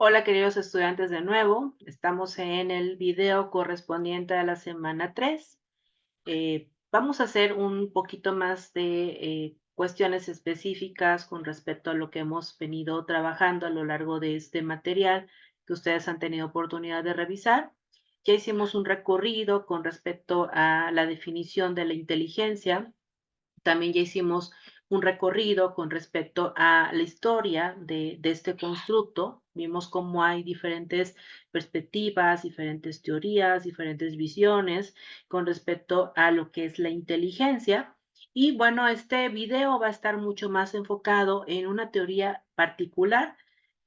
Hola, queridos estudiantes, de nuevo. Estamos en el video correspondiente a la semana 3. Vamos a hacer un poquito más de cuestiones específicas con respecto a lo que hemos venido trabajando a lo largo de este material que ustedes han tenido oportunidad de revisar. Ya hicimos un recorrido con respecto a la definición de la inteligencia. También ya hicimos un recorrido con respecto a la historia de este constructo. Vimos cómo hay diferentes perspectivas, diferentes teorías, diferentes visiones con respecto a lo que es la inteligencia. Y bueno, este video va a estar mucho más enfocado en una teoría particular,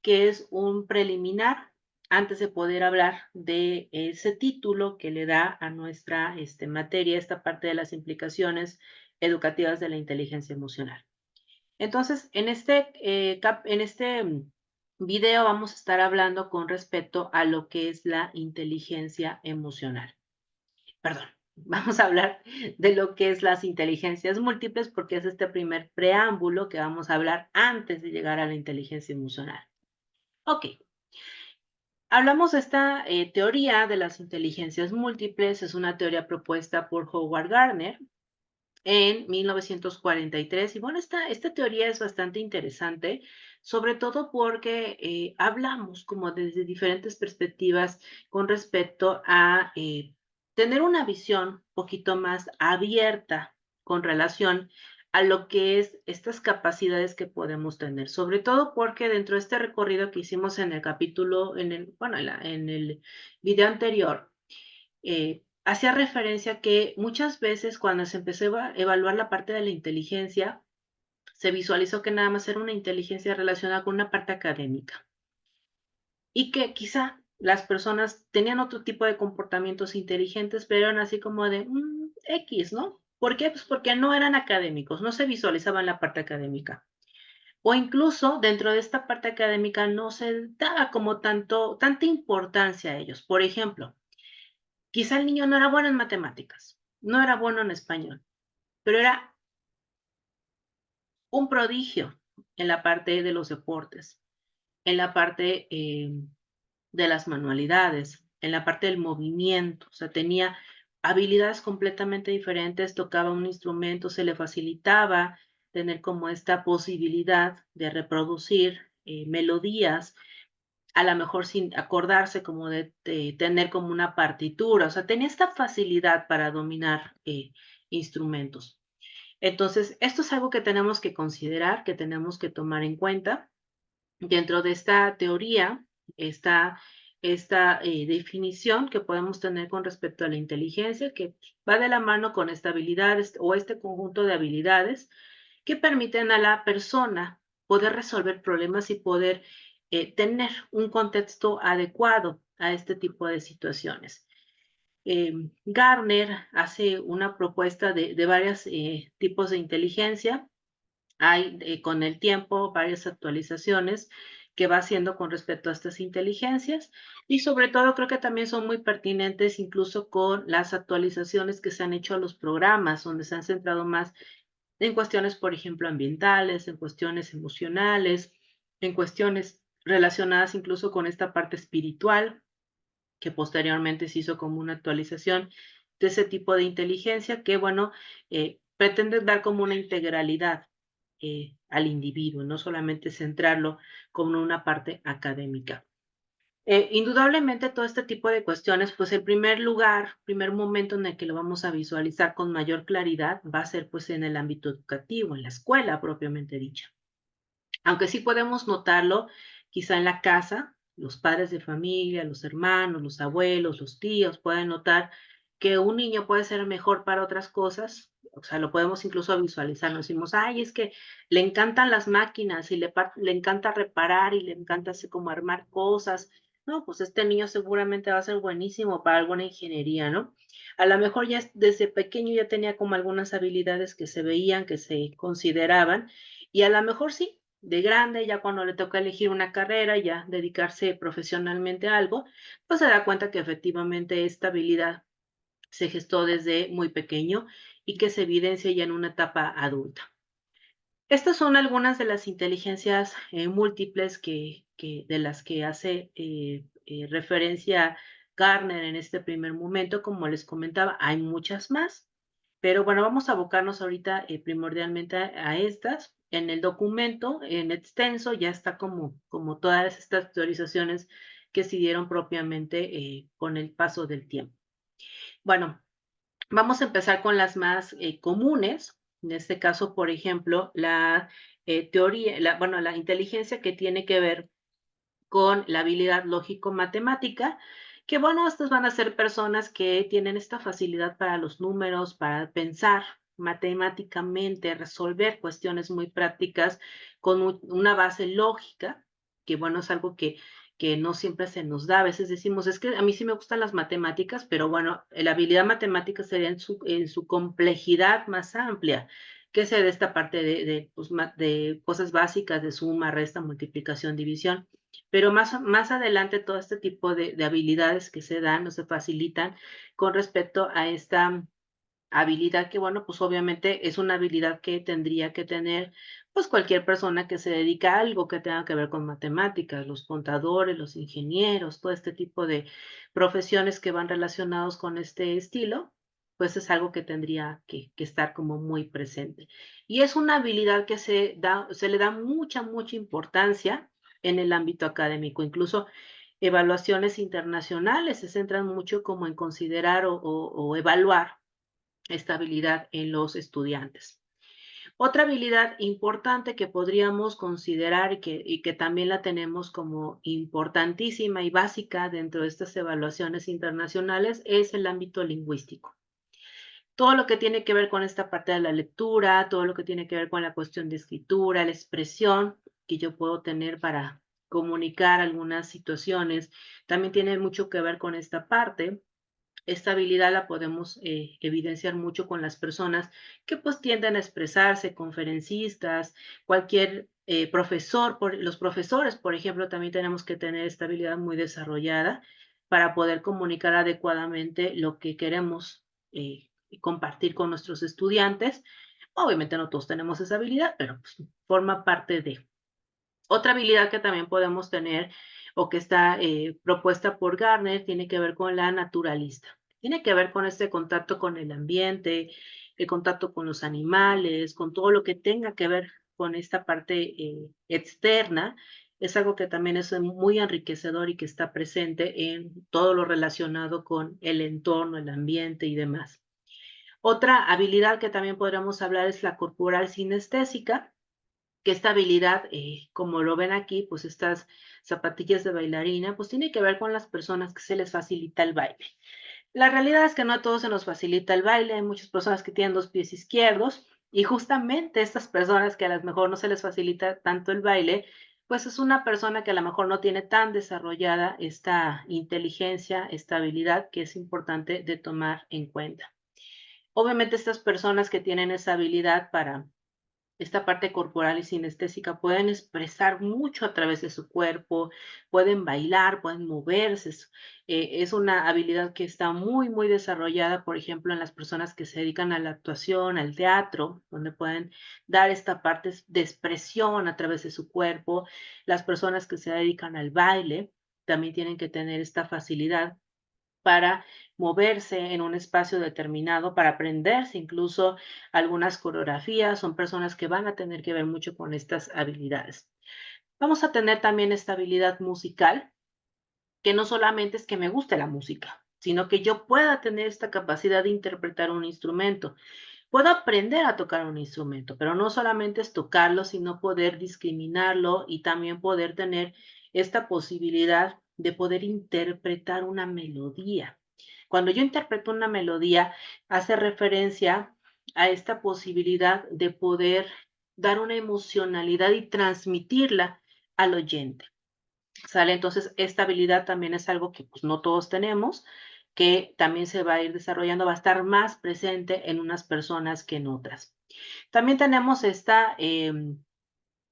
que es un preliminar antes de poder hablar de ese título que le da a nuestra materia, esta parte de las implicaciones educativas de la inteligencia emocional. Entonces, en este video vamos a estar hablando con respecto a lo que es la inteligencia emocional. Perdón, vamos a hablar de lo que es las inteligencias múltiples, porque es este primer preámbulo que vamos a hablar antes de llegar a la inteligencia emocional. Ok, hablamos de esta teoría de las inteligencias múltiples. Es una teoría propuesta por Howard Gardner en 1943. Y bueno, esta teoría es bastante interesante, sobre todo porque hablamos como desde diferentes perspectivas con respecto a tener una visión un poquito más abierta con relación a lo que es estas capacidades que podemos tener, sobre todo porque dentro de este recorrido que hicimos en el capítulo, en el video anterior, hacía referencia que muchas veces cuando se empezó a evaluar la parte de la inteligencia, se visualizó que nada más era una inteligencia relacionada con una parte académica y que quizá las personas tenían otro tipo de comportamientos inteligentes, pero eran así como de X, ¿no? ¿Por qué? Pues porque no eran académicos, no se visualizaban la parte académica. O incluso dentro de esta parte académica no se daba como tanta importancia a ellos. Por ejemplo, quizá el niño no era bueno en matemáticas, no era bueno en español, pero era un prodigio en la parte de los deportes, en la parte de las manualidades, en la parte del movimiento. O sea, tenía habilidades completamente diferentes, tocaba un instrumento, se le facilitaba tener como esta posibilidad de reproducir melodías, a lo mejor sin acordarse como de tener como una partitura. O sea, tenía esta facilidad para dominar instrumentos. Entonces, esto es algo que tenemos que considerar, que tenemos que tomar en cuenta. Dentro de esta teoría está esta definición que podemos tener con respecto a la inteligencia, que va de la mano con esta habilidad o este conjunto de habilidades que permiten a la persona poder resolver problemas y poder tener un contexto adecuado a este tipo de situaciones. Garner hace una propuesta de varios tipos de inteligencia. Hay con el tiempo varias actualizaciones que va haciendo con respecto a estas inteligencias, y sobre todo creo que también son muy pertinentes incluso con las actualizaciones que se han hecho a los programas, donde se han centrado más en cuestiones, por ejemplo, ambientales, en cuestiones emocionales, en cuestiones relacionadas incluso con esta parte espiritual, que posteriormente se hizo como una actualización de ese tipo de inteligencia que, bueno, pretende dar como una integralidad al individuo, no solamente centrarlo como en una parte académica. Indudablemente todo este tipo de cuestiones, pues el primer lugar, primer momento en el que lo vamos a visualizar con mayor claridad va a ser pues en el ámbito educativo, en la escuela propiamente dicha. Aunque sí podemos notarlo quizá en la casa, los padres de familia, los hermanos, los abuelos, los tíos pueden notar que un niño puede ser mejor para otras cosas. O sea, lo podemos incluso visualizar. Nos decimos, ay, es que le encantan las máquinas y le encanta reparar y le encanta así como armar cosas. No, pues este niño seguramente va a ser buenísimo para alguna ingeniería, ¿no? A lo mejor ya desde pequeño ya tenía como algunas habilidades que se veían, que se consideraban, y a lo mejor sí, de grande, ya cuando le toca elegir una carrera, ya dedicarse profesionalmente a algo, pues se da cuenta que efectivamente esta habilidad se gestó desde muy pequeño y que se evidencia ya en una etapa adulta. Estas son algunas de las inteligencias, múltiples de las que hace, referencia Gartner en este primer momento. Como les comentaba, hay muchas más, pero bueno, vamos a abocarnos ahorita, primordialmente a estas. En el documento, en extenso, ya está como todas estas teorizaciones que se dieron propiamente, con el paso del tiempo. Bueno, vamos a empezar con las más, comunes. En este caso, por ejemplo, la, teoría, bueno, la inteligencia que tiene que ver con la habilidad lógico-matemática, que bueno, estas van a ser personas que tienen esta facilidad para los números, para pensar matemáticamente, resolver cuestiones muy prácticas con una base lógica, que bueno, es algo que no siempre se nos da. A veces decimos, es que a mí sí me gustan las matemáticas, pero bueno, la habilidad matemática sería en su complejidad más amplia, que se de esta parte pues, de cosas básicas de suma, resta, multiplicación, división. Pero más adelante todo este tipo de habilidades que se dan o se facilitan con respecto a esta habilidad que, bueno, pues obviamente es una habilidad que tendría que tener, pues cualquier persona que se dedica a algo que tenga que ver con matemáticas, los contadores, los ingenieros, todo este tipo de profesiones que van relacionados con este estilo, pues es algo que tendría que estar como muy presente. Y es una habilidad que se le da mucha importancia en el ámbito académico. Incluso evaluaciones internacionales se centran mucho como en considerar o evaluar esta habilidad en los estudiantes. Otra habilidad importante que podríamos considerar y que también la tenemos como importantísima y básica dentro de estas evaluaciones internacionales es el ámbito lingüístico. Todo lo que tiene que ver con esta parte de la lectura, todo lo que tiene que ver con la cuestión de escritura, la expresión que yo puedo tener para comunicar algunas situaciones, también tiene mucho que ver con esta parte. Esta habilidad la podemos, evidenciar mucho con las personas que, pues, tienden a expresarse, conferencistas, cualquier, profesor, los profesores, por ejemplo, también tenemos que tener esta habilidad muy desarrollada para poder comunicar adecuadamente lo que queremos, compartir con nuestros estudiantes. Obviamente, no todos tenemos esa habilidad, pero, pues, forma parte de. Otra habilidad que también podemos tener o que está propuesta por Gartner tiene que ver con la naturalista. Tiene que ver con este contacto con el ambiente, el contacto con los animales, con todo lo que tenga que ver con esta parte externa. Es algo que también es muy enriquecedor y que está presente en todo lo relacionado con el entorno, el ambiente y demás. Otra habilidad que también podríamos hablar es la corporal sinestésica, que esta habilidad, como lo ven aquí, pues estas zapatillas de bailarina, pues tiene que ver con las personas que se les facilita el baile. La realidad es que no a todos se nos facilita el baile, hay muchas personas que tienen 2 pies izquierdos y justamente estas personas que a lo mejor no se les facilita tanto el baile, pues es una persona que a lo mejor no tiene tan desarrollada esta inteligencia, esta habilidad que es importante de tomar en cuenta. Obviamente estas personas que tienen esa habilidad para esta parte corporal y sinestésica pueden expresar mucho a través de su cuerpo, pueden bailar, pueden moverse. Es una habilidad que está muy desarrollada, por ejemplo, en las personas que se dedican a la actuación, al teatro, donde pueden dar esta parte de expresión a través de su cuerpo. Las personas que se dedican al baile también tienen que tener esta facilidad para moverse en un espacio determinado, para aprenderse incluso algunas coreografías, son personas que van a tener que ver mucho con estas habilidades. Vamos a tener también esta habilidad musical, que no solamente es que me guste la música, sino que yo pueda tener esta capacidad de interpretar un instrumento. Puedo aprender a tocar un instrumento, pero no solamente es tocarlo, sino poder discriminarlo y también poder tener esta posibilidad de poder interpretar una melodía. Cuando yo interpreto una melodía, hace referencia a esta posibilidad de poder dar una emocionalidad y transmitirla al oyente. ¿Sale? Entonces, esta habilidad también es algo que pues no todos tenemos, que también se va a ir desarrollando, va a estar más presente en unas personas que en otras. También tenemos esta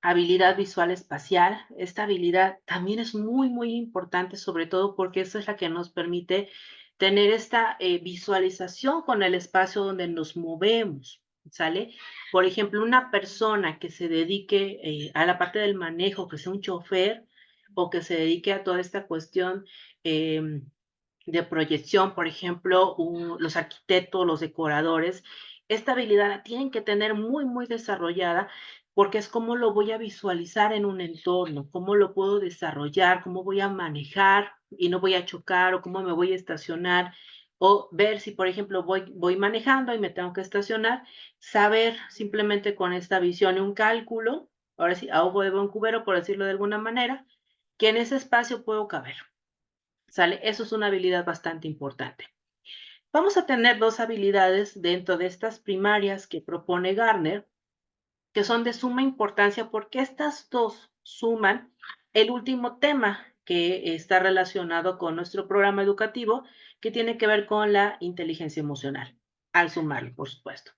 habilidad visual espacial. Esta habilidad también es muy importante, sobre todo porque esa es la que nos permite tener esta visualización con el espacio donde nos movemos. ¿sale? Por ejemplo, una persona que se dedique a la parte del manejo, que sea un chofer o que se dedique a toda esta cuestión de proyección, por ejemplo, los arquitectos, los decoradores, esta habilidad la tienen que tener muy, muy desarrollada porque es cómo lo voy a visualizar en un entorno, cómo lo puedo desarrollar, cómo voy a manejar y no voy a chocar o cómo me voy a estacionar o ver si, por ejemplo, voy manejando y me tengo que estacionar, saber simplemente con esta visión y un cálculo, ahora sí, a ojo de buen cubero, por decirlo de alguna manera, que en ese espacio puedo caber. ¿Sale? Eso es una habilidad bastante importante. Vamos a tener dos habilidades dentro de estas primarias que propone Garner, que son de suma importancia porque estas dos suman el último tema que está relacionado con nuestro programa educativo, que tiene que ver con la inteligencia emocional, al sumarlo, por supuesto.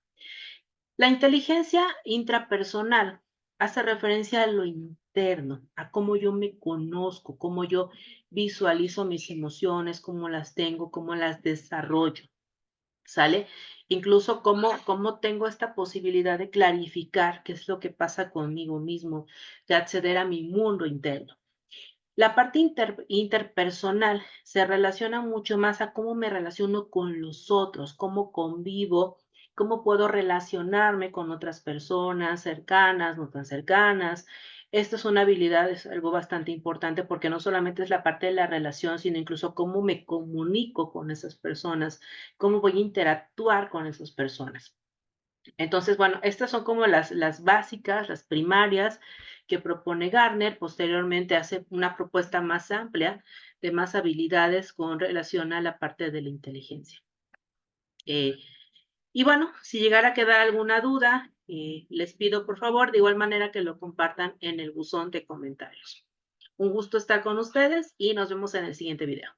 La inteligencia intrapersonal hace referencia a lo interno, a cómo yo me conozco, cómo yo visualizo mis emociones, cómo las tengo, cómo las desarrollo, ¿sale? Incluso cómo tengo esta posibilidad de clarificar qué es lo que pasa conmigo mismo, de acceder a mi mundo interno. La parte interpersonal se relaciona mucho más a cómo me relaciono con los otros, cómo convivo, cómo puedo relacionarme con otras personas cercanas, no tan cercanas. Esta es una habilidad, es algo bastante importante porque no solamente es la parte de la relación, sino incluso cómo me comunico con esas personas, cómo voy a interactuar con esas personas. Entonces, bueno, estas son como las básicas, las primarias que propone Garner. Posteriormente hace una propuesta más amplia de más habilidades con relación a la parte de la inteligencia. Eh, y bueno, si llegara a quedar alguna duda, les pido por favor de igual manera que lo compartan en el buzón de comentarios. Un gusto estar con ustedes y nos vemos en el siguiente video.